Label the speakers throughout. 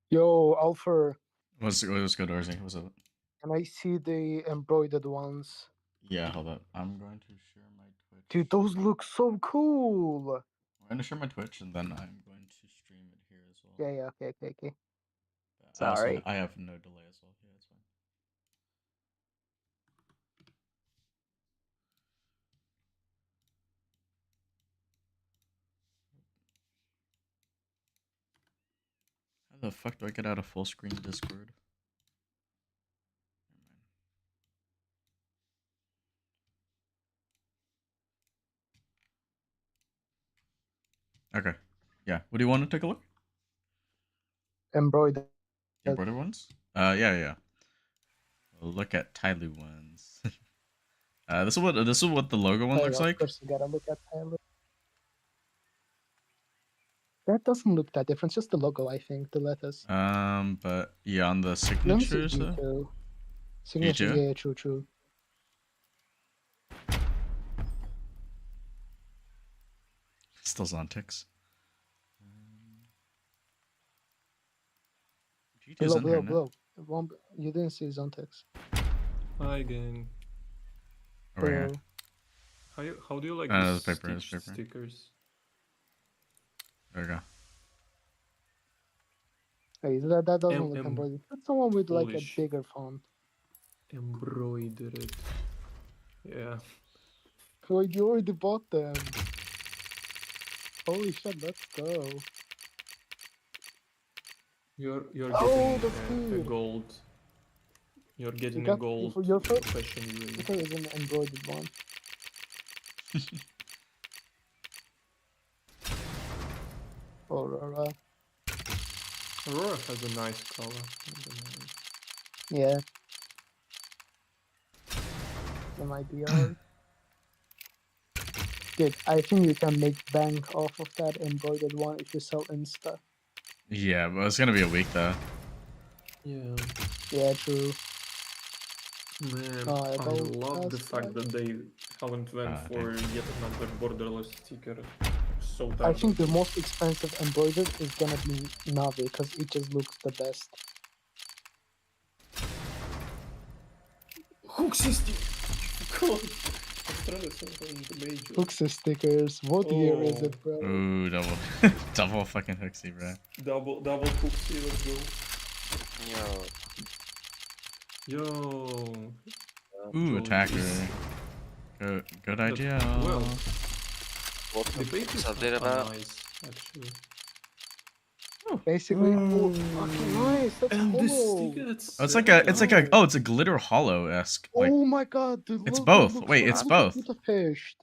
Speaker 1: Yo, Alpha,
Speaker 2: What's good, Orzi? What's up?
Speaker 1: can I see the embroidered ones?
Speaker 2: Yeah, hold up. I'm going to share my
Speaker 1: Dude,
Speaker 2: Twitch.
Speaker 1: those look so cool.
Speaker 2: I'm going to share my Twitch, and then I'm going to stream it here as well.
Speaker 1: Yeah, okay.
Speaker 2: I also
Speaker 1: Sorry.
Speaker 2: I have no delay as well. Yeah, it's fine. How the fuck do I get out of full screen Discord? Okay. Yeah. What do you want to take a look?
Speaker 1: Embroidered.
Speaker 2: The embroidered ones? Yeah. Look at Tyloo ones. this is what the logo one
Speaker 1: Hey,
Speaker 2: looks
Speaker 1: of
Speaker 2: like.
Speaker 1: course you gotta look at Tyler. That doesn't look that different. It's just the logo, I think, the letters.
Speaker 2: But yeah, on the
Speaker 1: Let me see
Speaker 2: signatures,
Speaker 1: G2. Signatures,
Speaker 2: G2.
Speaker 1: yeah, true.
Speaker 2: Still Zontics. G2's in here now.
Speaker 1: Below. You didn't see Zontex.
Speaker 3: Hi, gang.
Speaker 2: Oh, yeah.
Speaker 3: How do you like
Speaker 2: There's
Speaker 3: these
Speaker 2: paper.
Speaker 3: stickers?
Speaker 2: There we go.
Speaker 1: Hey, that doesn't look embroidered. That's someone with like a
Speaker 3: Polish.
Speaker 1: bigger font.
Speaker 3: Embroidered. Yeah.
Speaker 1: Oh, you already bought them. Holy shit, let's go.
Speaker 3: You're
Speaker 1: Oh,
Speaker 3: getting a gold. You're getting a gold
Speaker 1: your first
Speaker 3: fashion ring.
Speaker 1: is an embroidered one. Aurora.
Speaker 3: Aurora has a nice color.
Speaker 1: Yeah. That might be hard. Dude, I think you can make bank off of that embroidered one if you sell Insta.
Speaker 2: Yeah, but it's gonna be a week though.
Speaker 3: Yeah.
Speaker 1: Yeah, true.
Speaker 3: Man,
Speaker 1: Oh,
Speaker 3: I love the fact that they haven't went for yet another borderless sticker. So
Speaker 1: I think the most expensive embroidered is gonna be Navi because it just looks the best.
Speaker 3: Hooksy sticker!
Speaker 1: Hooksy stickers. What year is it, bro?
Speaker 2: Ooh, double fucking hooksy, bro.
Speaker 3: Double hooksy, let's go. Yo.
Speaker 2: Ooh, attacker. Good idea.
Speaker 3: Well,
Speaker 4: the
Speaker 3: pages
Speaker 4: update about?
Speaker 3: Nice, actually.
Speaker 1: Basically, fucking nice. That's hollow.
Speaker 2: It's a glitter hollow-esque. Like,
Speaker 1: Oh my god, the
Speaker 2: it's
Speaker 1: logo
Speaker 2: both.
Speaker 1: looks
Speaker 2: Wait,
Speaker 1: like
Speaker 2: it's both.
Speaker 1: Budapest.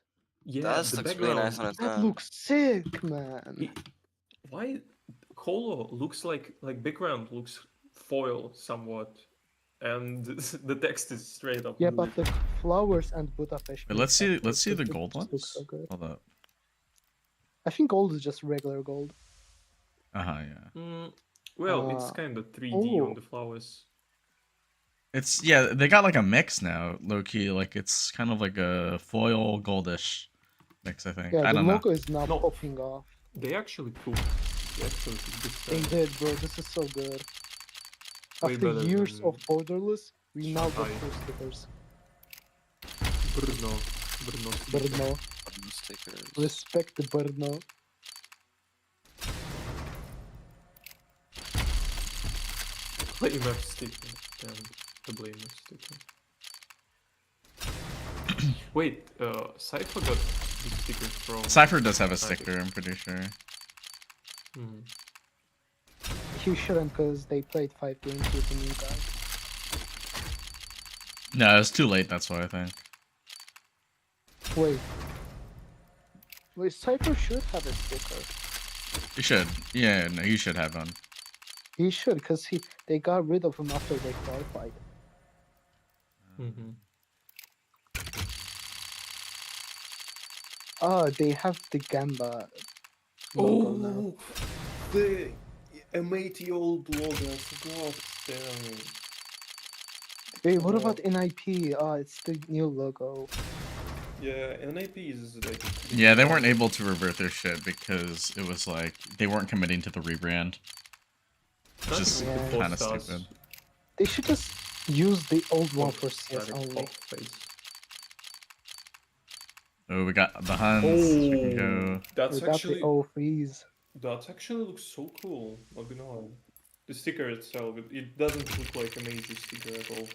Speaker 3: Yeah,
Speaker 4: that
Speaker 3: the
Speaker 4: looks
Speaker 3: background.
Speaker 4: really nice on its
Speaker 1: That
Speaker 4: own.
Speaker 1: looks sick, man.
Speaker 3: Why Holo looks like background looks foil somewhat, and the text is straight up.
Speaker 1: Yeah, but the flowers and Budapest.
Speaker 2: Wait, let's see the gold ones.
Speaker 1: Looks so good.
Speaker 2: Hold up.
Speaker 1: I think gold is just regular gold.
Speaker 2: Yeah.
Speaker 3: Well, it's kind of 3D on the flowers.
Speaker 2: They got like a mix now, low key. Like it's kind of like a foil goldish mix, I think.
Speaker 1: Yeah,
Speaker 2: I don't
Speaker 1: the
Speaker 2: know.
Speaker 1: logo is now popping off.
Speaker 3: They actually cooked.
Speaker 1: They did, bro. This is so good. After years of borderless, we now got cool stickers. Brno.
Speaker 4: Stickers.
Speaker 1: Respect the Brno.
Speaker 3: Blamer sticker. Damn, the Blamer sticker. Wait, Cypher got the sticker from...
Speaker 2: Cypher does have a sticker, I'm pretty sure.
Speaker 1: He shouldn't, because they played 5 games with the new guy.
Speaker 2: No, it's too late, that's why I think.
Speaker 1: Wait, Cypher should have a sticker.
Speaker 2: He should. Yeah, no, he should have one.
Speaker 1: He should, because they got rid of him after they qualified. Oh, they have the Gamba logo now.
Speaker 3: The M80 old logo, I forgot. Damn.
Speaker 1: Wait, what about NIP? Oh, it's the new logo.
Speaker 3: Yeah, NIP is like...
Speaker 2: Yeah, they weren't able to revert their shit because it was like, they weren't committing to the rebrand.
Speaker 3: Can't
Speaker 2: Just
Speaker 3: even put
Speaker 2: kind of
Speaker 3: 4 stars.
Speaker 2: stupid.
Speaker 1: They should just use the old one
Speaker 3: Oh,
Speaker 1: for CS
Speaker 3: direct
Speaker 1: only.
Speaker 3: pop face.
Speaker 2: Oh, we got the Huns. We can go.
Speaker 3: That's
Speaker 1: We got the
Speaker 3: actually
Speaker 1: OFs.
Speaker 3: that actually looks so cool. Not gonna lie. The sticker itself, it doesn't look like a major sticker at all.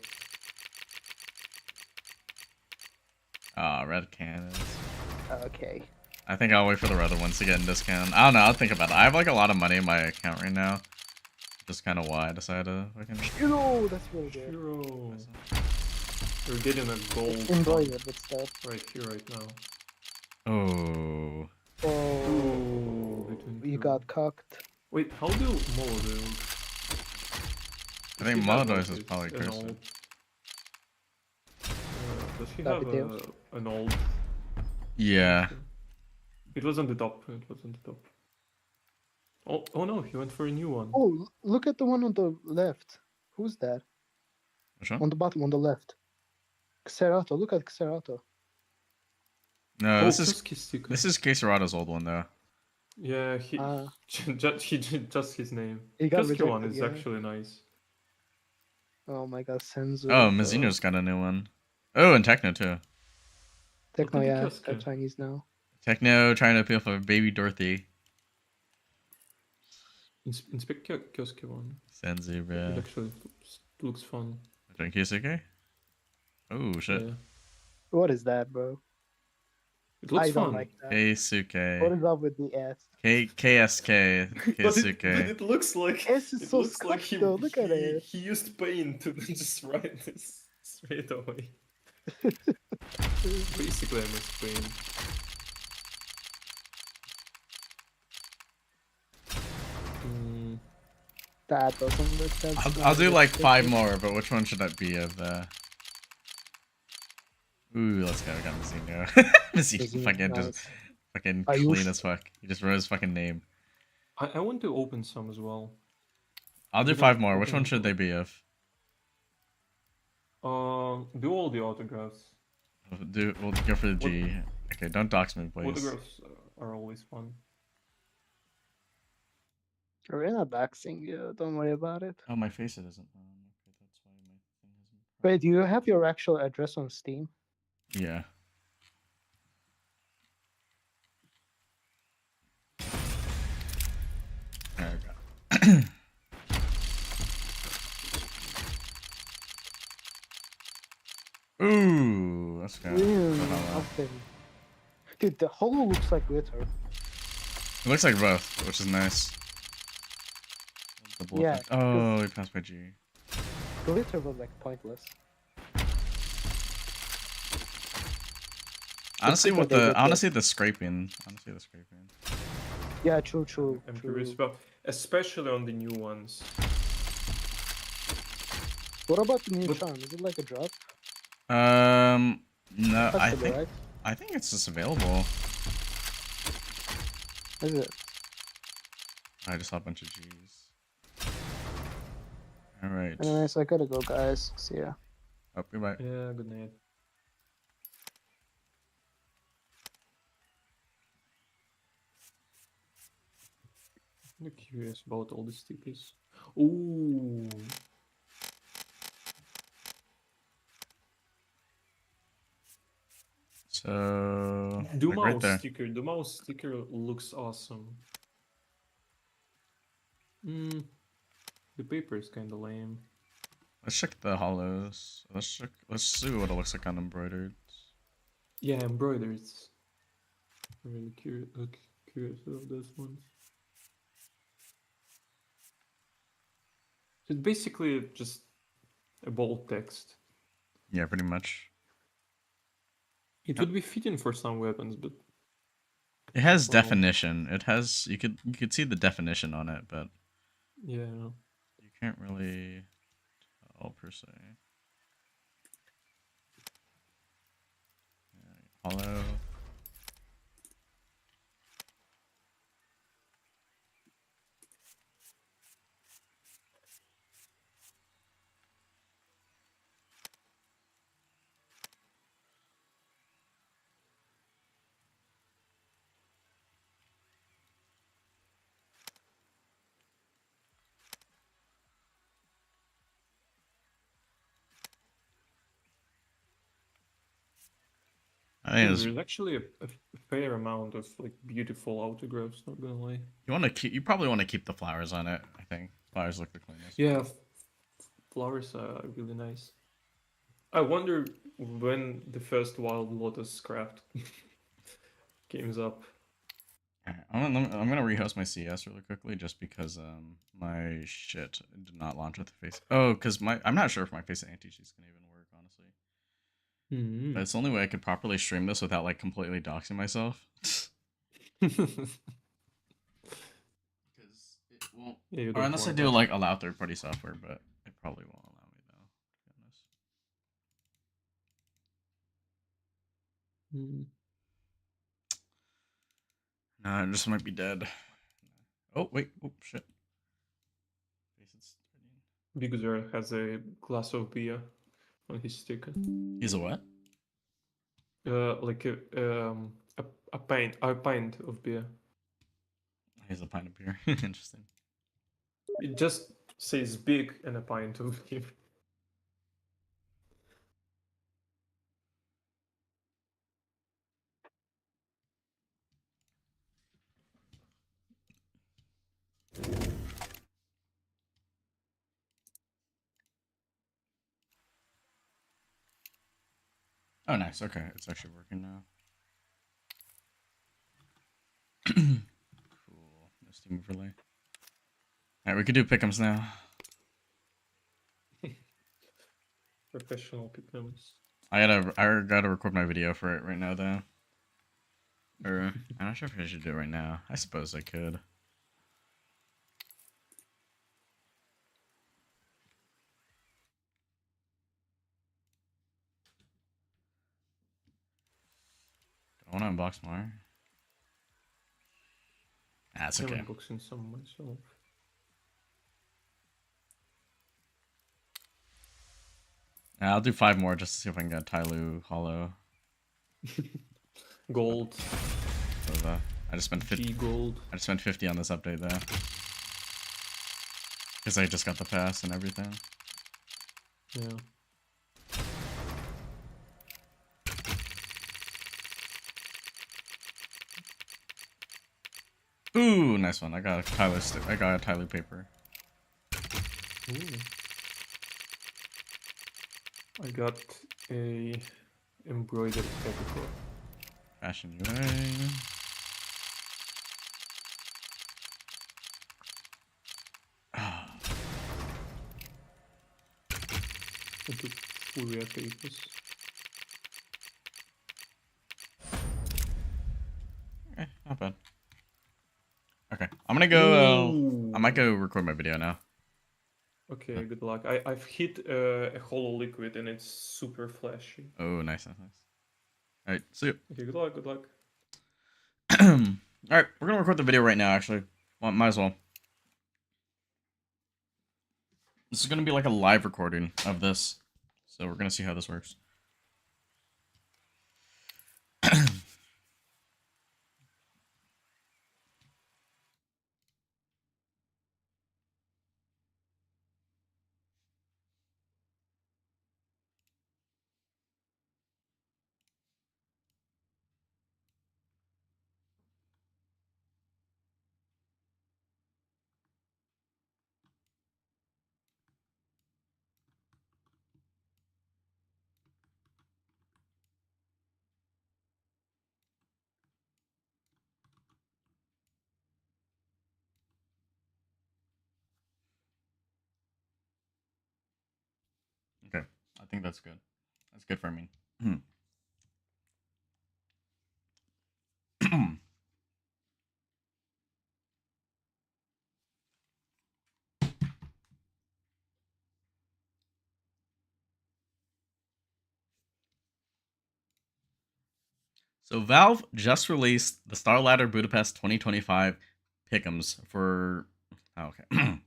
Speaker 2: Ah, red cannons.
Speaker 1: Okay.
Speaker 2: I think I'll wait for the other ones to get in discount. I don't know. I'll think about it. I have like a lot of money in my account right now. Just kind of why I decided to fucking.
Speaker 1: Hero, that's really good.
Speaker 3: Hero. You're getting a gold
Speaker 1: Embroidered with stuff.
Speaker 3: right here, right now.
Speaker 2: Oh.
Speaker 1: Oh,
Speaker 3: Ooh, between
Speaker 1: you
Speaker 3: two.
Speaker 1: got cocked.
Speaker 3: Wait, how do Molodil?
Speaker 2: I think Molodil's is probably cursor.
Speaker 3: Does he
Speaker 1: Got
Speaker 3: have
Speaker 1: the deals.
Speaker 3: an old?
Speaker 2: Yeah.
Speaker 3: It was on the top. It was on the top. Oh no, he went for a new one.
Speaker 1: Oh, look at the one on the left. Who's that?
Speaker 2: Which one?
Speaker 1: On the bottom, on the left. Xerato. Look at Xerato.
Speaker 2: No, this is
Speaker 3: Kuski sticker.
Speaker 2: this is Caserato's old one though.
Speaker 3: Yeah, he just his name.
Speaker 1: He got
Speaker 3: Kuski one
Speaker 1: rejected,
Speaker 3: is
Speaker 1: yeah.
Speaker 3: actually nice.
Speaker 1: Oh my god, Senzu.
Speaker 2: Oh, Mizuno's got a new one. Oh, and Techno too.
Speaker 1: Techno,
Speaker 3: Look at the
Speaker 1: yeah.
Speaker 3: Kioske.
Speaker 1: They're Chinese now.
Speaker 2: Techno trying to appeal for baby Dorothy.
Speaker 3: Inspect Kuski one.
Speaker 2: Senzu,
Speaker 3: It
Speaker 2: bro.
Speaker 3: actually looks fun.
Speaker 2: Drink Kisuke? Oh shit.
Speaker 3: Yeah.
Speaker 1: What is that, bro?
Speaker 3: It looks
Speaker 1: I don't
Speaker 3: fun.
Speaker 1: like that. What
Speaker 2: Keisuke.
Speaker 1: is up with the S?
Speaker 2: KSK.
Speaker 3: But
Speaker 2: Keisuke.
Speaker 3: it looks like
Speaker 1: S is
Speaker 3: it
Speaker 1: so
Speaker 3: looks like
Speaker 1: scuffed though, look at it.
Speaker 3: he used paint to just write this straight away. Basically, I must paint. Mm,
Speaker 1: That doesn't look that
Speaker 2: I'll do like 5 more, but which one should that be of the... Ooh, let's go. We got Mizuno. Mizuno
Speaker 1: Mizuno,
Speaker 2: fucking
Speaker 1: nice.
Speaker 2: just fucking
Speaker 1: Are you
Speaker 2: clean
Speaker 1: sh-
Speaker 2: as fuck. He just wrote his fucking name.
Speaker 3: I want to open some as well.
Speaker 2: I'll do
Speaker 3: You
Speaker 2: 5
Speaker 3: don't
Speaker 2: more. Which
Speaker 3: open
Speaker 2: one
Speaker 3: them.
Speaker 2: should they be of?
Speaker 3: Do all the autographs.
Speaker 2: We'll go for the G. Okay, don't dox me, please.
Speaker 3: Autographs are always fun.
Speaker 1: We're not doxing you, don't worry about it.
Speaker 2: Oh, my face it isn't. Okay, that's why my thing isn't.
Speaker 1: Wait, do you have your actual address on Steam?
Speaker 2: Yeah. There we go. Ooh, let's go.
Speaker 1: Nothing. Dude, the holo looks like glitter.
Speaker 2: It looks like both, which is nice. Double
Speaker 1: Yeah,
Speaker 2: effect. Oh, we passed by G.
Speaker 1: Glitter was like pointless.
Speaker 2: Honestly,
Speaker 1: what
Speaker 2: with
Speaker 1: they
Speaker 2: the
Speaker 1: did
Speaker 2: honestly the scraping.
Speaker 1: Yeah, true.
Speaker 3: I'm curious about, especially on the new ones.
Speaker 1: What about the new
Speaker 3: But-
Speaker 1: charm? Is it like a drop?
Speaker 2: No,
Speaker 1: Possibly, right?
Speaker 2: I think it's just available.
Speaker 1: Is it?
Speaker 2: I just saw a bunch of G's. All right.
Speaker 1: Anyways, I gotta go, guys. See ya.
Speaker 2: Oh, goodbye.
Speaker 3: Yeah, good night. I'm curious about all the stickers. Ooh.
Speaker 2: So
Speaker 3: The
Speaker 2: like
Speaker 3: mouse
Speaker 2: right there.
Speaker 3: sticker. The mouse sticker looks awesome. The paper is kind of lame.
Speaker 2: Let's check the hollows. Let's see what it looks like on embroidered.
Speaker 3: Yeah, embroidered. I'm really curious of those ones. It's basically just a bold text.
Speaker 2: Yeah, pretty much.
Speaker 3: It would be fitting for some weapons, but
Speaker 2: It has
Speaker 3: Well-
Speaker 2: definition. It has you could see the definition on it, but
Speaker 3: yeah.
Speaker 2: you can't really tell per se. Hollow. I think it's,
Speaker 3: There's actually a fair amount of like beautiful autographs. Not gonna lie.
Speaker 2: you probably want to keep the flowers on it. I think flowers look the cleanest.
Speaker 3: Yeah, flowers are really nice. I wonder when the first Wild Lotus craft game's up.
Speaker 2: I'm gonna rehost my CS really quickly just because my shit did not launch with the face. Oh, because I'm not sure if my face anti-cheat's gonna even work, honestly.
Speaker 3: Mm-hmm.
Speaker 2: But it's the only way I could properly stream this without like completely doxing myself. Because it won't.
Speaker 3: Yeah, you
Speaker 2: Or
Speaker 3: don't
Speaker 2: unless I
Speaker 3: want
Speaker 2: do
Speaker 3: that.
Speaker 2: like allow third-party software, but it probably won't allow me though. To be honest.
Speaker 3: Mm.
Speaker 2: No, it just might be dead. Oh wait, oh shit.
Speaker 3: Big Zer has a glass of beer on his sticker.
Speaker 2: He's a what?
Speaker 3: Like a pint of beer.
Speaker 2: He's a pint of beer. Interesting.
Speaker 3: It just says big and a pint of beer.
Speaker 2: Oh, nice. Okay, it's actually working now. Cool. No Steam overlay. All right, we could do Pickems now.
Speaker 3: Professional Pickems.
Speaker 2: I gotta record my video for it right now though. Or I'm not sure if I should do it right now. I suppose I could. Do I want to unbox more? That's okay.
Speaker 3: I'm unboxing some myself.
Speaker 2: I'll do 5 more just to see if I can get Tyloo Hollow.
Speaker 3: Gold.
Speaker 2: So I just spent 50.
Speaker 3: Gold.
Speaker 2: I just spent 50 on this update though, because I just got the pass and everything.
Speaker 3: Yeah.
Speaker 2: Ooh, nice one. I got a Tyloo paper.
Speaker 3: Ooh. I got a embroidered paper.
Speaker 2: Fashion UA.
Speaker 3: Into Furia papers.
Speaker 2: Not bad. Okay, I'm gonna go. I might go record my video now.
Speaker 3: Okay, good luck. I've hit a hollow liquid and it's super flashy.
Speaker 2: Oh, nice. All right, see you.
Speaker 3: Okay, good luck. Good luck.
Speaker 2: All right, we're gonna record the video right now. Actually, well, might as well. This is gonna be like a live recording of this, so we're gonna see how this works. Okay, I think that's good. That's good for me. So Valve just released the Star Ladder Budapest 2025 Pickems for. Oh, okay.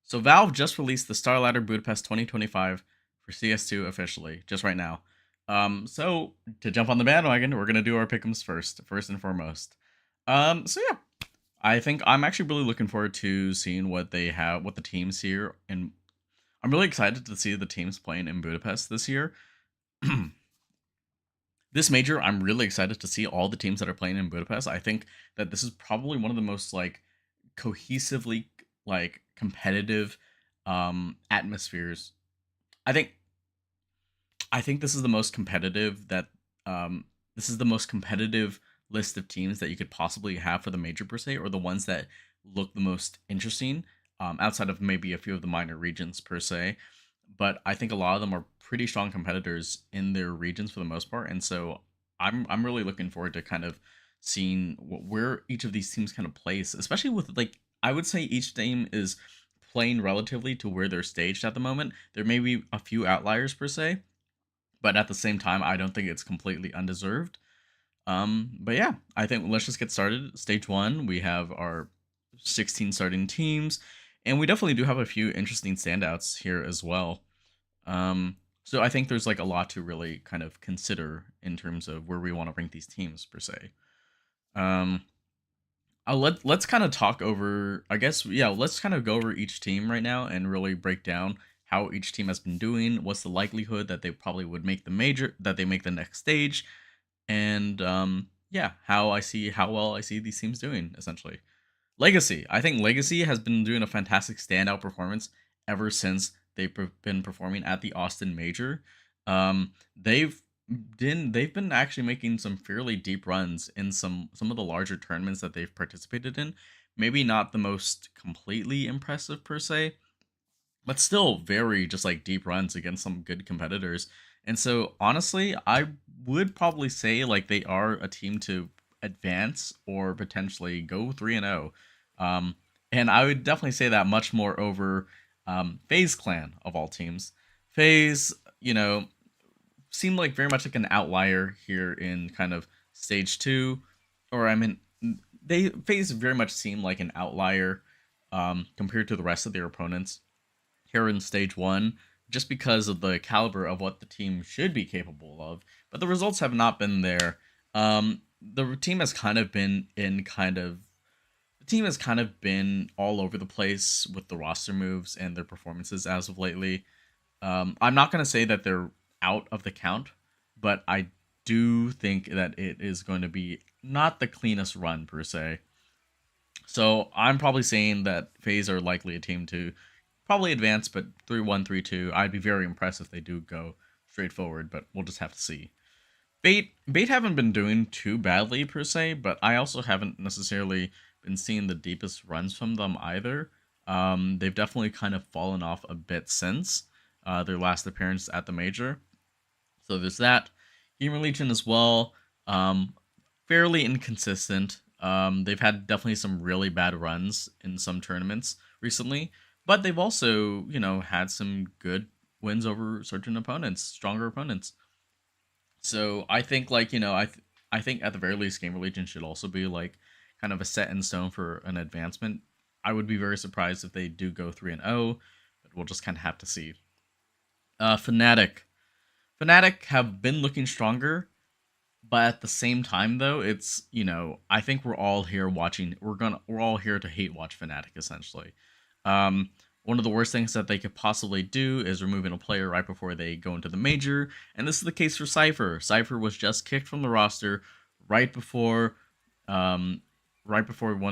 Speaker 2: So Valve just released the Star Ladder Budapest 2025 for CS2 officially, just right now. So to jump on the bandwagon, we're gonna do our Pickems first and foremost. So yeah, I think I'm actually really looking forward to seeing what they have, what the teams here, and I'm really excited to see the teams playing in Budapest this year. this major, I'm really excited to see all the teams that are playing in Budapest. I think that this is probably one of the most like cohesively like competitive atmospheres. I think I think this is the most competitive that this is the most competitive list of teams that you could possibly have for the major per se, or the ones that look the most interesting outside of maybe a few of the minor regions per se. But I think a lot of them are pretty strong competitors in their regions for the most part, and so I'm really looking forward to kind of seeing where each of these teams kind of place, especially with like I would say each team is playing relatively to where they're staged at the moment. There may be a few outliers per se, but at the same time, I don't think it's completely undeserved. But yeah, I think let's just get started. Stage one, we have our 16 starting teams, and we definitely do have a few interesting standouts here as well. So I think there's like a lot to really kind of consider in terms of where we want to rank these teams per se. Um, let's kind of talk over. I guess yeah, let's kind of go over each team right now and really break down how each team has been doing. What's the likelihood that they probably would make the major, that they make the next stage, and yeah, how well I see these teams doing essentially. Legacy. I think Legacy has been doing a fantastic standout performance ever since they've been performing at the Austin Major. They've been actually making some fairly deep runs in some of the larger tournaments that they've participated in. Maybe not the most completely impressive per se, but still very just like deep runs against some good competitors. And so honestly, I would probably say like they are a team to advance or potentially go 3-0. And I would definitely say that much more over FaZe Clan of all teams. FaZe, you know, seemed like very much like an outlier here in kind of stage 2, or I mean they FaZe very much seemed like an outlier compared to the rest of their opponents here in stage 1, just because of the caliber of what the team should be capable of, but the results have not been there. The team has kind of been all over the place with the roster moves and their performances as of lately. I'm not going to say that they're out of the count, but I do think that it is going to be not the cleanest run per se. So I'm probably saying that FaZe are likely a team to probably advance, but 3-1, 3-2. I'd be very impressed if they do go straight forward, but we'll just have to see. Bait haven't been doing too badly per se, but I also haven't necessarily been seeing the deepest runs from them either. They've definitely kind of fallen off a bit since their last appearance at the major. So there's that. Gamer Legion as well, fairly inconsistent. They've had definitely some really bad runs in some tournaments recently, but they've also, you know, had some good wins over certain opponents, stronger opponents. So I think, like, you know, I think at the very least, Gamer Legion should also be like kind of a set in stone for an advancement. I would be very surprised if they do go 3-0, but we'll just kind of have to see. Fnatic have been looking stronger, but at the same time, though, it's, you know, I think we're all here watching. We're all here to hate watch Fnatic essentially. One of the worst things that they could possibly do is removing a player right before they go into the major, and this is the case for Cypher. Cypher was just kicked from the roster right before one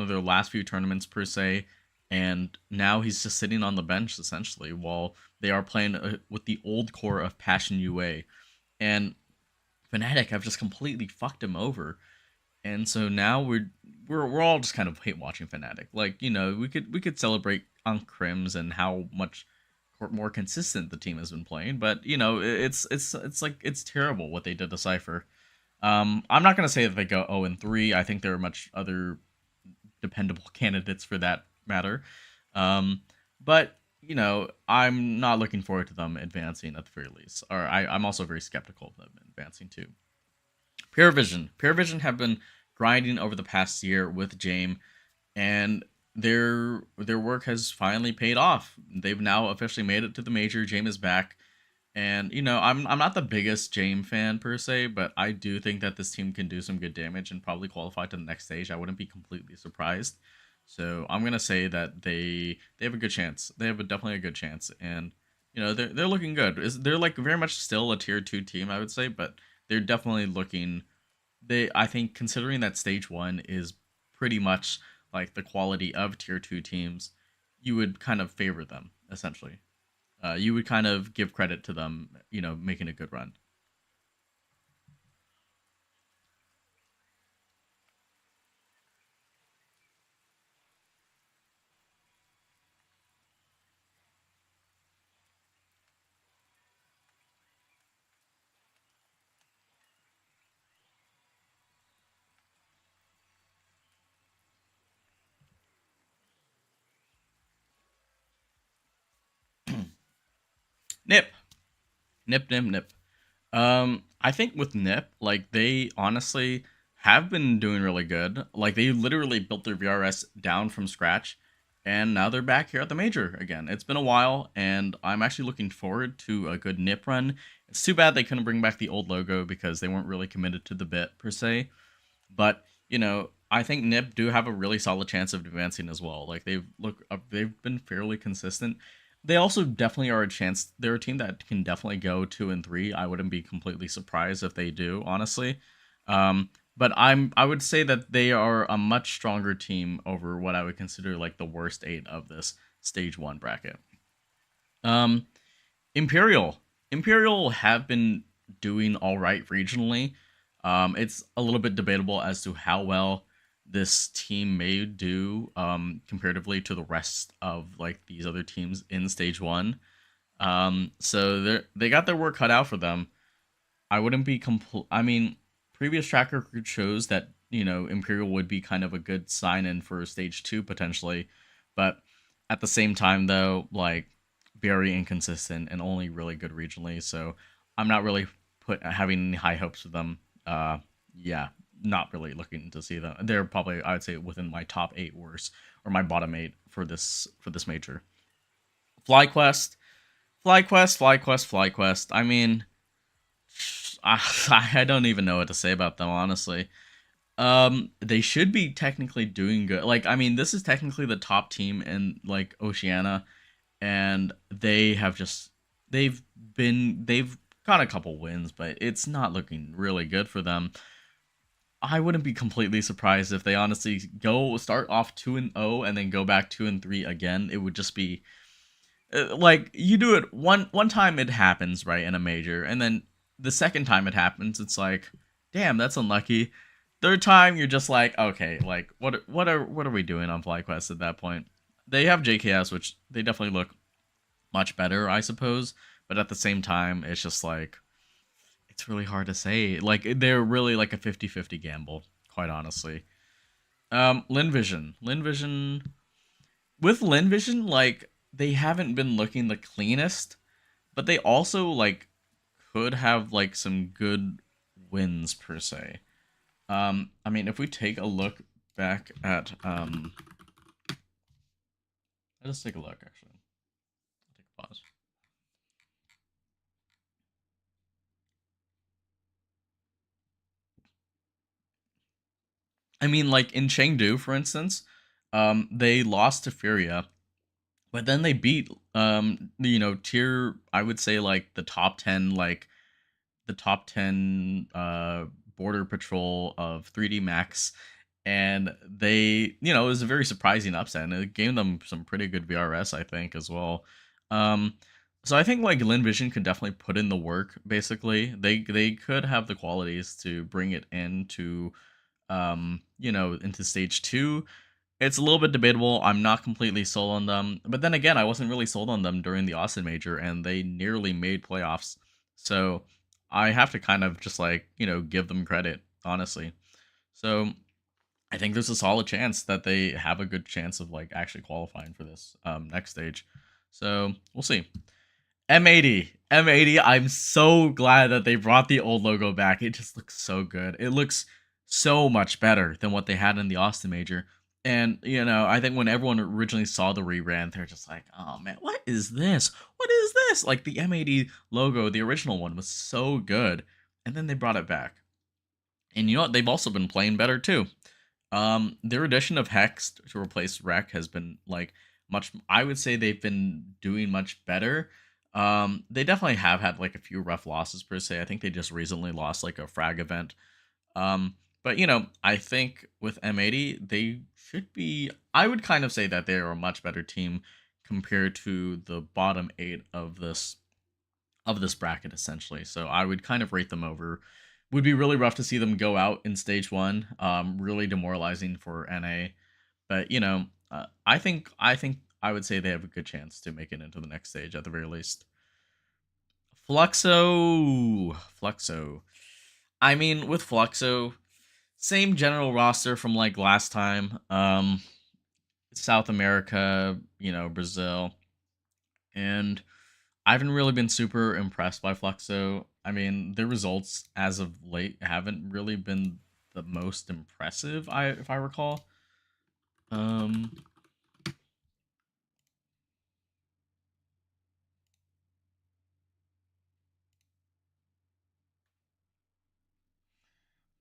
Speaker 2: of their last few tournaments per se, and now he's just sitting on the bench essentially while they are playing with the old core of Passion UA, and Fnatic have just completely fucked him over. And so now we're all just kind of hate watching Fnatic. Like, you know, we could celebrate on Crims and how much more consistent the team has been playing, but you know, it's like it's terrible what they did to Cypher. I'm not gonna say that they go 0-3. I think there are much other dependable candidates for that matter. But you know, I'm not looking forward to them advancing at the very least. Or I'm also very skeptical of them advancing too. Pure Vision have been grinding over the past year with Jame, and their work has finally paid off. They've now officially made it to the major. Jame is back, and you know, I'm not the biggest Jame fan per se, but I do think that this team can do some good damage and probably qualify to the next stage. I wouldn't be completely surprised. So I'm gonna say that they have a good chance. They have definitely a good chance, and you know, they're looking good. They're like very much still a tier 2 team, I would say, but they're definitely looking. I think considering that stage 1 is pretty much like the quality of tier 2 teams, you would kind of favor them essentially. You would kind of give credit to them, making a good run. Nip. Nip. I think with Nip, like they honestly have been doing really good. Like they literally built their VRS down from scratch, and now they're back here at the major again. It's been a while, and I'm actually looking forward to a good Nip run. It's too bad they couldn't bring back the old logo because they weren't really committed to the bit per se. But I think Nip do have a really solid chance of advancing as well. Like they've been fairly consistent. They also definitely are a chance. They're a team that can definitely go 2-3. I wouldn't be completely surprised if they do, honestly. But I would say that they are a much stronger team over what I would consider like the worst 8 of this stage 1 bracket. Imperial have been doing all right regionally. It's a little bit debatable as to how well this team may do comparatively to the rest of like these other teams in stage 1. So they got their work cut out for them. I wouldn't be I mean, previous track record shows that Imperial would be kind of a good sign-in for stage 2 potentially, but at the same time though, like very inconsistent and only really good regionally. So I'm not really having any high hopes for them. Yeah, not really looking to see them. They're probably, I would say, within my top 8 worst, or my bottom 8 for this major. FlyQuest. I mean, I don't even know what to say about them, honestly. They should be technically doing good. Like, I mean, this is technically the top team in like Oceania, and they've got a couple wins, but it's not looking really good for them. I wouldn't be completely surprised if they honestly start off 2-0 and then go back 2-3 again. It would just be like you do it one time, it happens right in a major, and then the second time it happens, it's like, damn, that's unlucky. Third time, you're just like, okay, like what are we doing on FlyQuest at that point? They have JKS, which they definitely look much better, I suppose, but at the same time, it's just like, it's really hard to say. Like, they're really like a 50-50 gamble, quite honestly. Linvision. With Linvision, like, they haven't been looking the cleanest, but they also, like, could have, like, some good wins, per se. I mean, if we take a look back at, let's take a look, actually. I'll take a pause. I mean, like in Chengdu, for instance, they lost to Furia, but then they beat, tier, I would say like the top 10, border patrol of 3D Max, and they, it was a very surprising upset, and it gave them some pretty good VRS, I think, as well. So I think like Linvision could definitely put in the work. Basically, they could have the qualities to bring it into into stage 2. It's a little bit debatable. I'm not completely sold on them, but then again, I wasn't really sold on them during the Austin Major, and they nearly made playoffs. So I have to kind of just like give them credit, honestly. So I think there's a solid chance that they have a good chance of like actually qualifying for this next stage. So we'll see. M80. I'm so glad that they brought the old logo back. It just looks so good. It looks so much better than what they had in the Austin Major. And, I think when everyone originally saw the rebrand, they're just like, oh man, what is this? What is this? Like the M80 logo, the original one, was so good. And then they brought it back. And you know what? They've also been playing better too. Their addition of Hex to replace Rec has been like I would say they've been doing much better. They definitely have had like a few rough losses per se. I think they just recently lost like a frag event. But I think with M80, they should be. I would kind of say that they are a much better team compared to the bottom 8 of this bracket essentially. So I would kind of rate them over. Would be really rough to see them go out in stage 1. Really demoralizing for NA. But I think I would say they have a good chance to make it into the next stage at the very least. Fluxo. I mean, with Fluxo, same general roster from like last time. South America, Brazil, and I haven't really been super impressed by Fluxo. I mean, their results as of late haven't really been the most impressive. If I recall.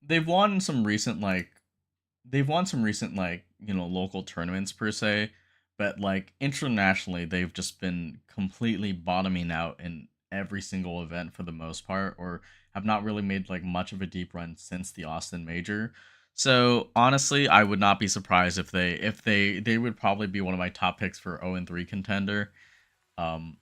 Speaker 2: They've won some recent local tournaments per se, but like internationally they've just been completely bottoming out in every single event for the most part, or have not really made like much of a deep run since the Austin Major. So honestly, I would not be surprised if they would probably be one of my top picks for 0-3 contender. um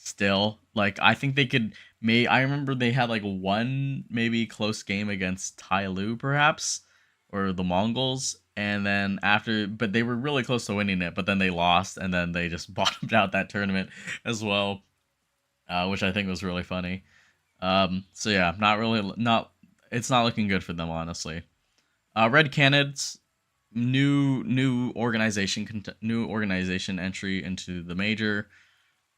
Speaker 2: Still, like, I think they could. May I remember they had like one maybe close game against Tyloo perhaps, or the Mongols, and then after, but they were really close to winning it, but then they lost, and then they just bottomed out that tournament as well, which I think was really funny. So yeah, not it's not looking good for them, honestly. Red Canids, new organization entry into the major.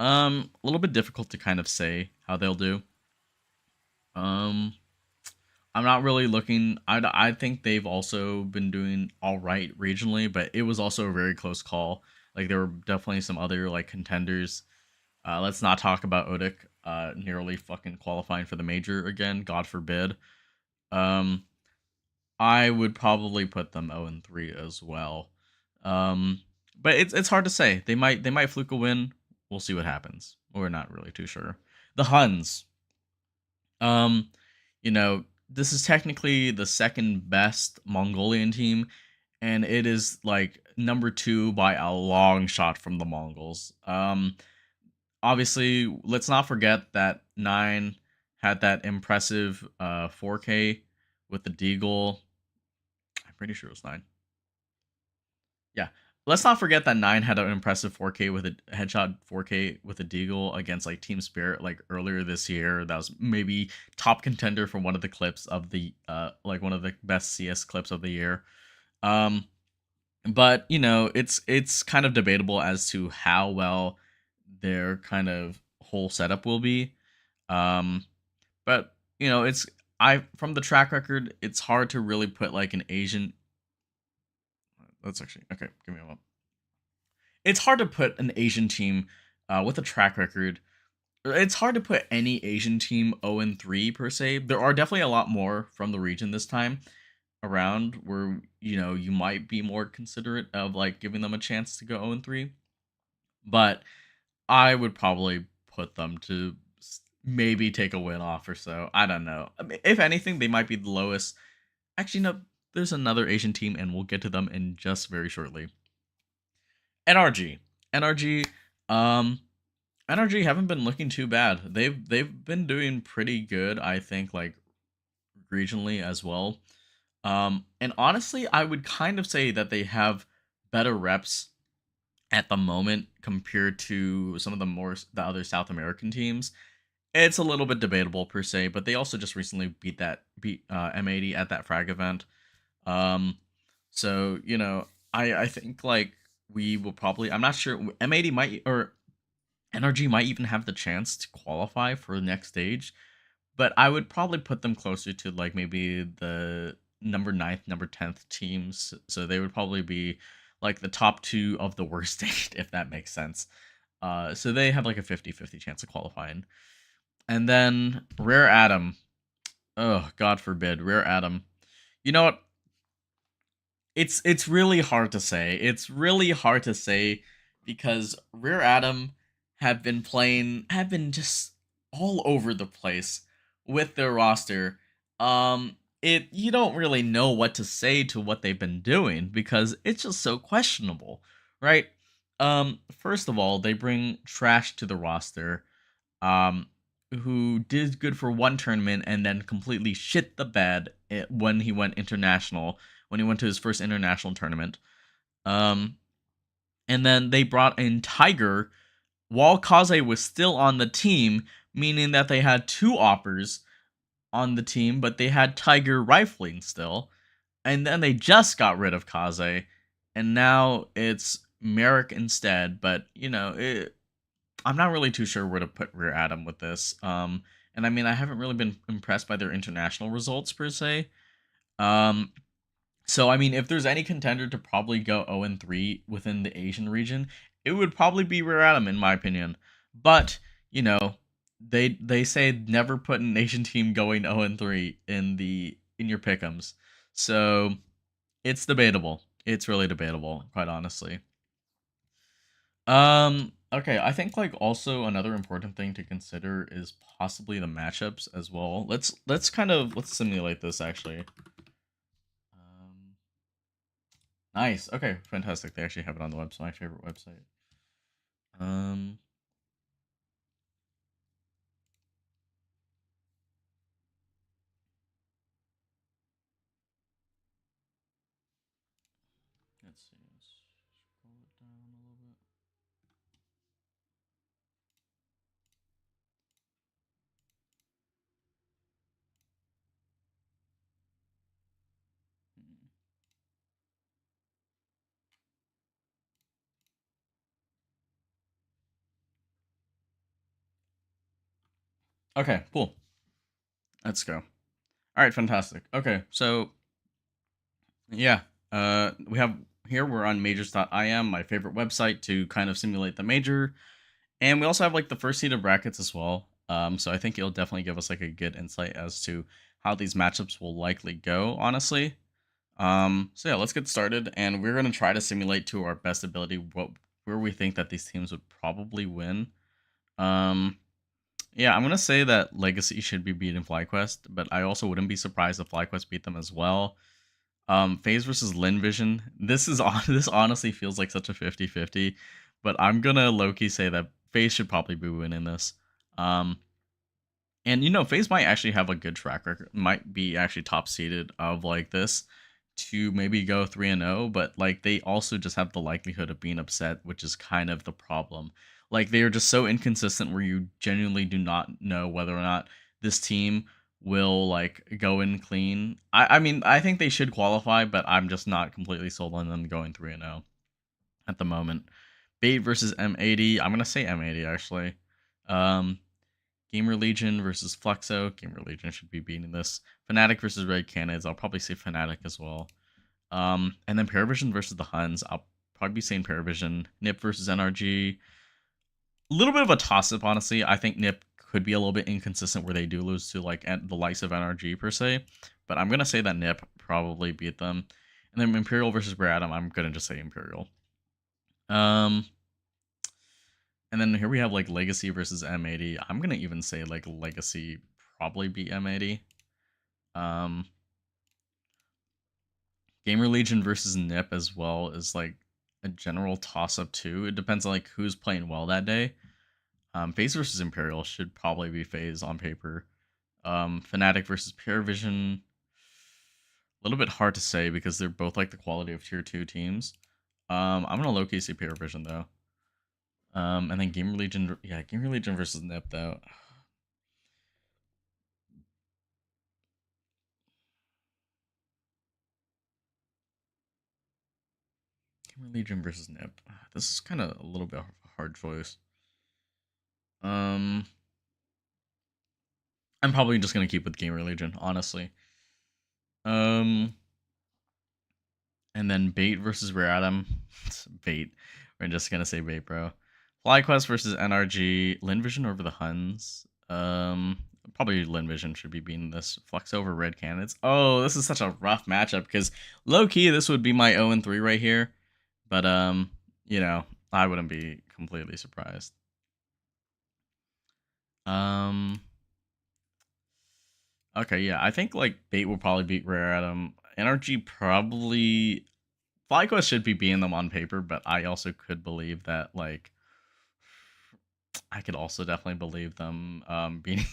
Speaker 2: A little bit difficult to kind of say how they'll do. I'm not really looking. I think they've also been doing all right regionally, but it was also a very close call. Like, there were definitely some other like contenders. Let's not talk about Odic nearly fucking qualifying for the major again. God forbid. I would probably put them 0-3 as well. But it's hard to say. They might fluke a win. We'll see what happens. We're not really too sure. The Huns. Um, this is technically the second best Mongolian team, and it is like number 2 by a long shot from the Mongols. Obviously, let's not forget that 9 had that impressive 4K with the Deagle. I'm pretty sure it was 9. Yeah. Let's not forget that 9 had an impressive 4K with a headshot 4K with a Deagle against like Team Spirit like earlier this year. That was maybe top contender for one of the clips of the like one of the best CS clips of the year. But it's kind of debatable as to how well their kind of whole setup will be. But it's from the track record, it's hard to really put like an Asian. That's actually okay. Give me a moment. It's hard to put an Asian team with a track record. It's hard to put any Asian team 0-3 per se. There are definitely a lot more from the region this time around where you might be more considerate of like giving them a chance to go 0-3. But I would probably put them to maybe take a win off or so. I don't know. I mean, if anything, they might be the lowest. Actually, no. There's another Asian team, and we'll get to them in just very shortly. NRG. NRG haven't been looking too bad. They've been doing pretty good, I think, like regionally as well. And honestly, I would kind of say that they have better reps at the moment compared to some of the other South American teams. It's a little bit debatable per se, but they also just recently beat M80 at that frag event. So I think like we will probably. I'm not sure. M80 might, or NRG might even have the chance to qualify for the next stage, but I would probably put them closer to like maybe the number 9th, number 10th teams. So they would probably be like the top 2 of the worst state, if that makes sense. So they have like a 50-50 chance of qualifying. And then Rare Atom. Oh, God forbid, Rare Atom. You know what? It's really hard to say. It's really hard to say because Rare Atom have been just all over the place with their roster. You don't really know what to say to what they've been doing because it's just so questionable, right? First of all, they bring Trash to the roster, um, who did good for one tournament and then completely shit the bed when he went international, when he went to his first international tournament. Um, and then they brought in Tiger while Kaze was still on the team, meaning that they had two oppers on the team, but they had Tiger rifling still. And then they just got rid of Kaze, and now it's Merrick instead. But I'm not really too sure where to put Rear Adam with this. And I mean, I haven't really been impressed by their international results per se. So I mean, if there's any contender to probably go 0-3 within the Asian region, it would probably be Rear Adam in my opinion. But they say never put an Asian team going 0-3 in your pick'ems. So it's debatable. It's really debatable, quite honestly. Okay, I think like also another important thing to consider is possibly the matchups as well. Let's simulate this actually. Nice. Okay, fantastic. They actually have it on the website, my favorite website. Let's see. Let's scroll it down a little bit. Okay, cool. Let's go. All right, fantastic. Okay, so yeah, we have here we're on majors.im, my favorite website to kind of simulate the major, and we also have like the first seed of brackets as well. So I think it'll definitely give us like a good insight as to how these matchups will likely go, honestly. So yeah, let's get started, and we're gonna try to simulate to our best ability where we think that these teams would probably win. Yeah, I'm gonna say that Legacy should be beating FlyQuest, but I also wouldn't be surprised if FlyQuest beat them as well. FaZe versus Lin Vision. This honestly feels like such a 50-50, but I'm gonna low-key say that FaZe should probably be winning this. And FaZe might actually have a good track record, might be actually top seeded of like this to maybe go 3-0, but like they also just have the likelihood of being upset, which is kind of the problem. Like they are just so inconsistent where you genuinely do not know whether or not this team will like go in clean. I mean, I think they should qualify, but I'm just not completely sold on them going 3-0 at the moment. Bait versus M80. I'm gonna say M80 actually. Gamer Legion versus Flexo. Gamer Legion should be beating this. Fnatic versus Red Canids. I'll probably say Fnatic as well. And then Paravision versus the Huns. I'll probably be saying Paravision. Nip versus NRG. A little bit of a toss-up, honestly. I think Nip could be a little bit inconsistent where they do lose to like the likes of NRG per se. But I'm gonna say that Nip probably beat them. And then Imperial versus Bradham. I'm gonna just say Imperial. And then here we have like Legacy versus M80. I'm gonna even say like Legacy probably beat M80. Gamer Legion versus Nip as well is like a general toss-up too. It depends on like who's playing well that day. FaZe versus Imperial should probably be FaZe on paper. Fnatic versus Paravision. A little bit hard to say because they're both like the quality of tier 2 teams. I'm gonna low-key say Paravision though. And then Gamer Legion, yeah, Gamer Legion versus Nip though. Gamer Legion versus Nip. This is kind of a little bit of a hard choice. I'm probably just gonna keep with Gamer Legion, honestly. And then Bait versus Rare Adam. Bait. We're just gonna say Bait, bro. FlyQuest versus NRG. Lin Vision over the Huns. Probably Lin Vision should be beating this. Flex over Red Canids. Oh, this is such a rough matchup because low key this would be my 0-3 right here. But I wouldn't be completely surprised. Okay, yeah, I think like Bait will probably beat Rare Atom. NRG probably FlyQuest should be beating them on paper, but I also could believe that like I could also definitely believe them beating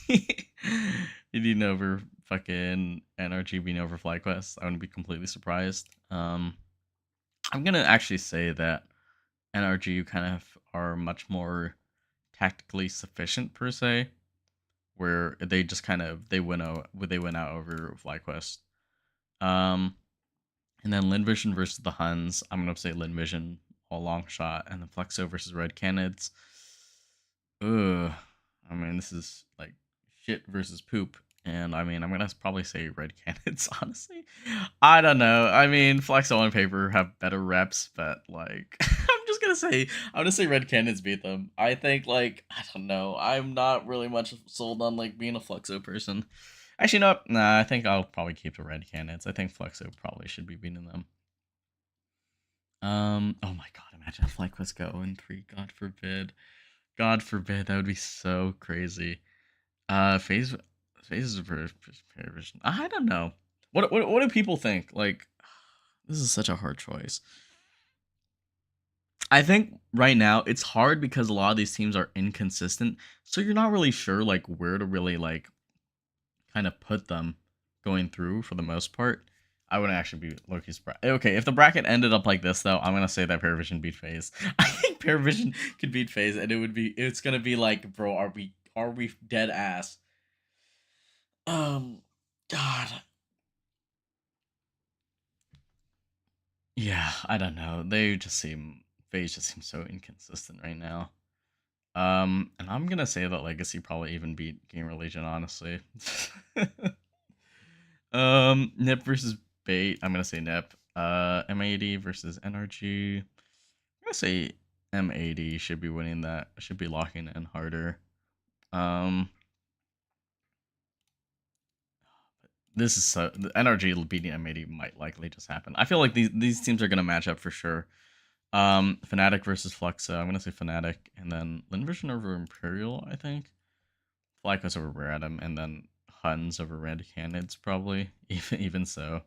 Speaker 2: beating over fucking NRG beating over FlyQuest. I wouldn't be completely surprised. I'm gonna actually say that NRG kind of are much more tactically sufficient per se, where they just kind of they win out over FlyQuest. And then Linvision versus the Huns. I'm gonna say Linvision a long shot, and then Flexo versus Red Canids. Ugh. I mean, this is like shit versus poop. And I mean, I'm gonna probably say Red Canids, honestly. I don't know. I mean, Flexo on paper have better reps, but like I'm gonna say Red Canids beat them. I think like I don't know. I'm not really much sold on like being a Flexo person. Actually, no. Nah, I think I'll probably keep the Red Canids. I think Flexo probably should be beating them. Oh my god, imagine if FlyQuest go 0-3, God forbid. God forbid, that would be so crazy. Phases for Paravision. I don't know. What do people think? Like, this is such a hard choice. I think right now it's hard because a lot of these teams are inconsistent, so you're not really sure like where to really like kind of put them going through for the most part. I wouldn't actually be low-key surprised. Okay, if the bracket ended up like this though, I'm gonna say that Paravision beat FaZe. I think Paravision could beat FaZe, and it's gonna be like, bro, are we dead ass? God. Yeah, I don't know. FaZe just seems so inconsistent right now. And I'm gonna say that Legacy probably even beat Gamer Legion, honestly. Nip versus Bait. I'm gonna say Nip. M80 versus NRG. I'm gonna say M80 should be winning that. Should be locking in harder. This is so the NRG beating M80 might likely just happen. I feel like these teams are gonna match up for sure. Fnatic versus Fluxa. I'm gonna say Fnatic, and then Linvision over Imperial. I think FlyQuest over Rare Atom, and then Huns over Red Canids probably. Even so,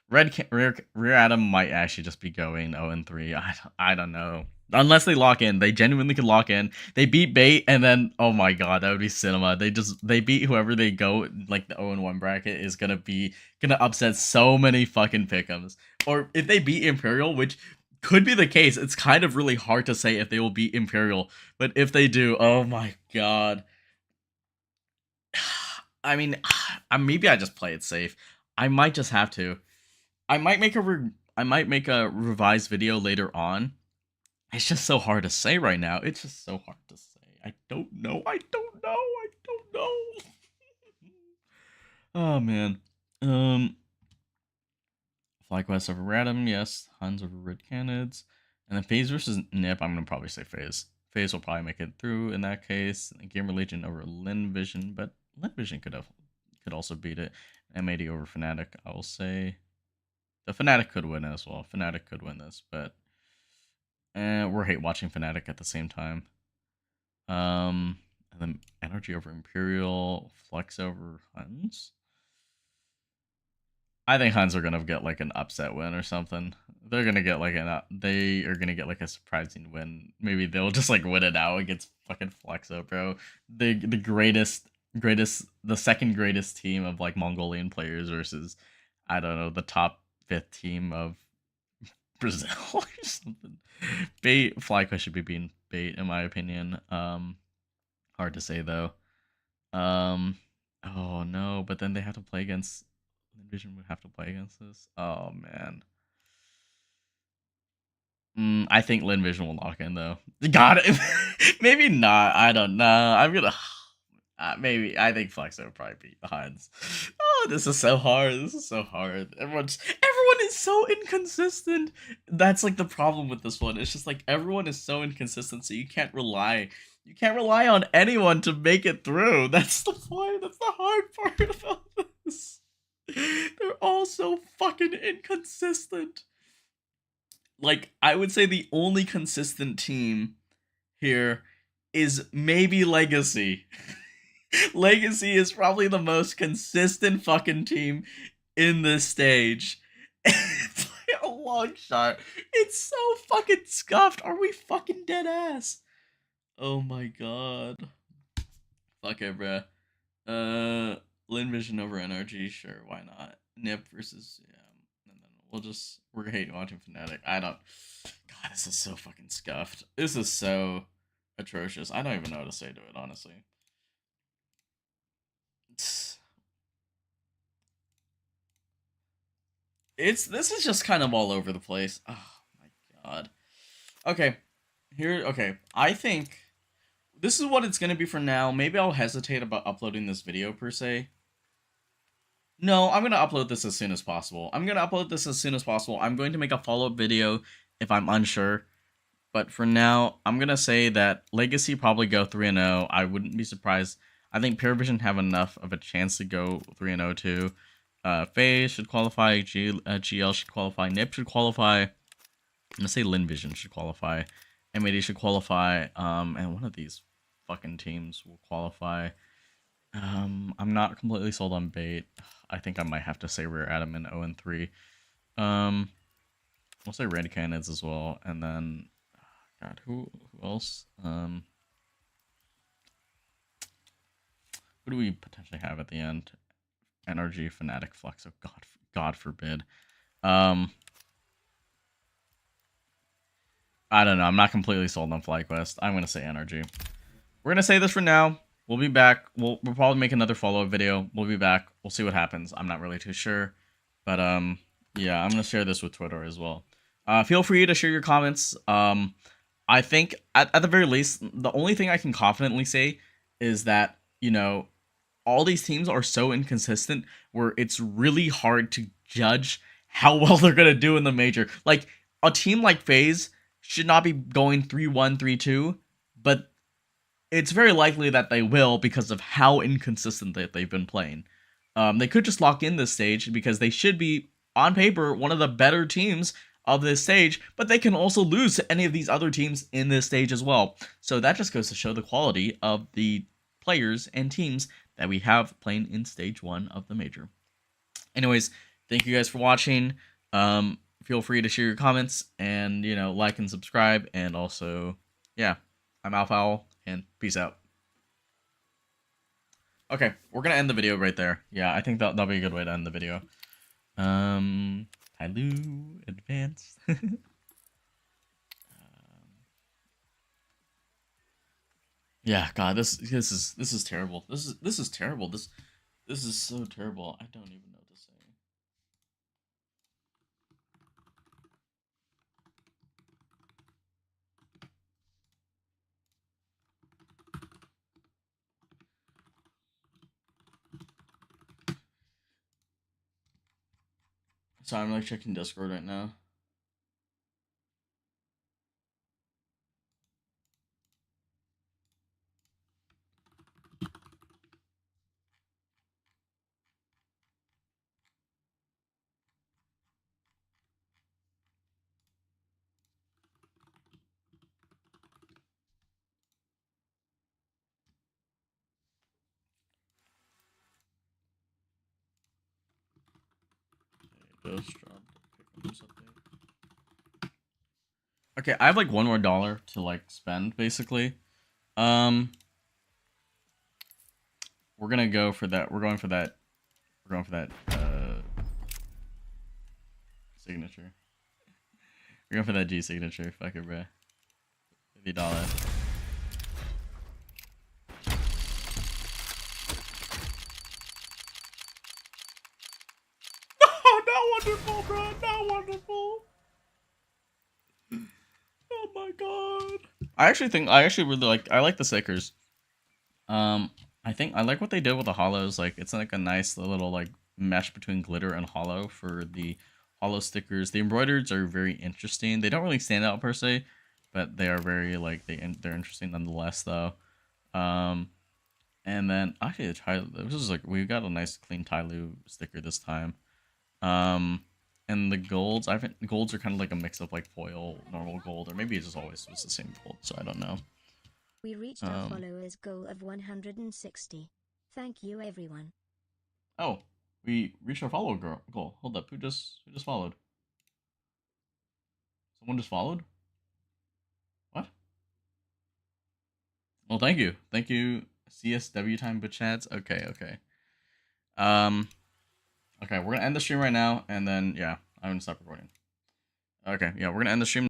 Speaker 2: Rare Atom might actually just be going 0-3. I don't know. Unless they lock in, they genuinely could lock in. They beat Bait, and then oh my god, that would be cinema. They beat whoever they go like the 0-1 bracket is gonna upset so many fucking Pickems. Or if they beat Imperial, which could be the case, it's kind of really hard to say if they will beat Imperial. But if they do, oh my god. I mean, maybe I just play it safe. I might just have to. I might make a revised video later on. It's just so hard to say right now. It's just so hard to say. I don't know. Oh man. FlyQuest over Radom, yes. Huns over Red Canids. And then FaZe versus Nip, I'm gonna probably say FaZe. FaZe will probably make it through in that case. Gamer Legion over Linvision, but Linvision could also beat it. M80 over Fnatic, I will say. The Fnatic could win as well. Fnatic could win this, but we're hate watching Fnatic at the same time. And then Energy over Imperial, Flex over Huns. I think Huns are gonna get like an upset win or something. They're gonna get like they are gonna get like a surprising win. Maybe they'll just like win it out against fucking Flexo, bro. The second greatest team of like Mongolian players versus I don't know the top 5th team of Brazil or something. Bait FlyQuest should be being Bait in my opinion. Hard to say though. Oh no, but then they have to play against Vision would have to play against this. Oh man. I think Linvision will lock in though. Got it. Maybe not. I don't know. I'm gonna maybe. I think Flexo will probably beat the Huns. Oh, this is so hard. Everyone is so inconsistent. That's like the problem with this one. It's just like everyone is so inconsistent, so you can't rely. You can't rely on anyone to make it through. That's the point. That's the hard part about this. They're all so fucking inconsistent. Like, I would say the only consistent team here is maybe Legacy. Legacy is probably the most consistent fucking team in this stage. It's like a long shot. It's so fucking scuffed. Are we fucking dead ass? Oh my god. Fuck it, bruh. Lin Vision over NRG, sure, why not? Nip versus, yeah. And then we're hate watching Fnatic. God, this is so fucking scuffed. This is so atrocious. I don't even know what to say to it, honestly. This is just kind of all over the place. Oh my god. Okay. Okay. I think this is what it's gonna be for now. Maybe I'll hesitate about uploading this video per se. No, I'm gonna upload this as soon as possible. I'm going to make a follow-up video if I'm unsure. But for now, I'm gonna say that Legacy probably go 3-0. I wouldn't be surprised. I think Pure Vision have enough of a chance to go 3-0 too. FaZe should qualify. GL should qualify. Nip should qualify. I'm gonna say Lin Vision should qualify. MAD should qualify. And one of these fucking teams will qualify. I'm not completely sold on Bait. I think I might have to say Rare Adam in 0-3. We'll say Red Cannons as well, and then God, who else? Who do we potentially have at the end? NRG, Fnatic, Flux. Oh God forbid. I don't know. I'm not completely sold on FlyQuest. I'm gonna say NRG. We're gonna say this for now. We'll be back. We'll probably make another follow-up video. We'll be back. We'll see what happens. I'm not really too sure, but yeah, I'm gonna share this with Twitter as well. Feel free to share your comments. I think at the very least, the only thing I can confidently say is that, you know, all these teams are so inconsistent where it's really hard to judge how well they're gonna do in the major. Like a team like FaZe should not be going 3-1, 3-2, but it's very likely that they will because of how inconsistent they've been playing. They could just lock in this stage because they should be, on paper, one of the better teams of this stage, but they can also lose to any of these other teams in this stage as well. So that just goes to show the quality of the players and teams that we have playing in stage 1 of the major. Anyways, thank you guys for watching. Feel free to share your comments and, you know, like and subscribe. And also, yeah, I'm Alpha Owl, and peace out. Okay, we're gonna end the video right there. Yeah, I think that'll be a good way to end the video. Hello, advanced. Yeah, God, this is terrible. This is terrible. This is so terrible. I don't even know what to say. So I'm like checking Discord right now. Okay, I have like one more dollar to like spend basically. We're gonna go for that. We're going for that signature. We're going for that G signature. Fuck it, bro. $50. Oh, not wonderful, bro. Not wonderful. Oh my god. I actually really like the stickers. I think I like what they did with the hollows. Like it's like a nice little like mesh between glitter and hollow for the hollow stickers. The embroidered are very interesting. They don't really stand out per se, but they are very like they're interesting nonetheless though. And then actually this is like we got a nice clean Tyloo sticker this time. And the golds, golds are kind of like a mix of like foil, normal gold, or maybe it just always was the same gold, so I don't know.
Speaker 5: We reached our followers goal of 160. Thank you, everyone.
Speaker 2: Oh, we reached our follow goal. Hold up, who just followed? Someone just followed? What? Well, thank you. Thank you, CSW time but chats. Okay, okay. Okay, we're gonna end the stream right now, and then yeah, I'm gonna stop recording. Okay, yeah, we're gonna end the stream.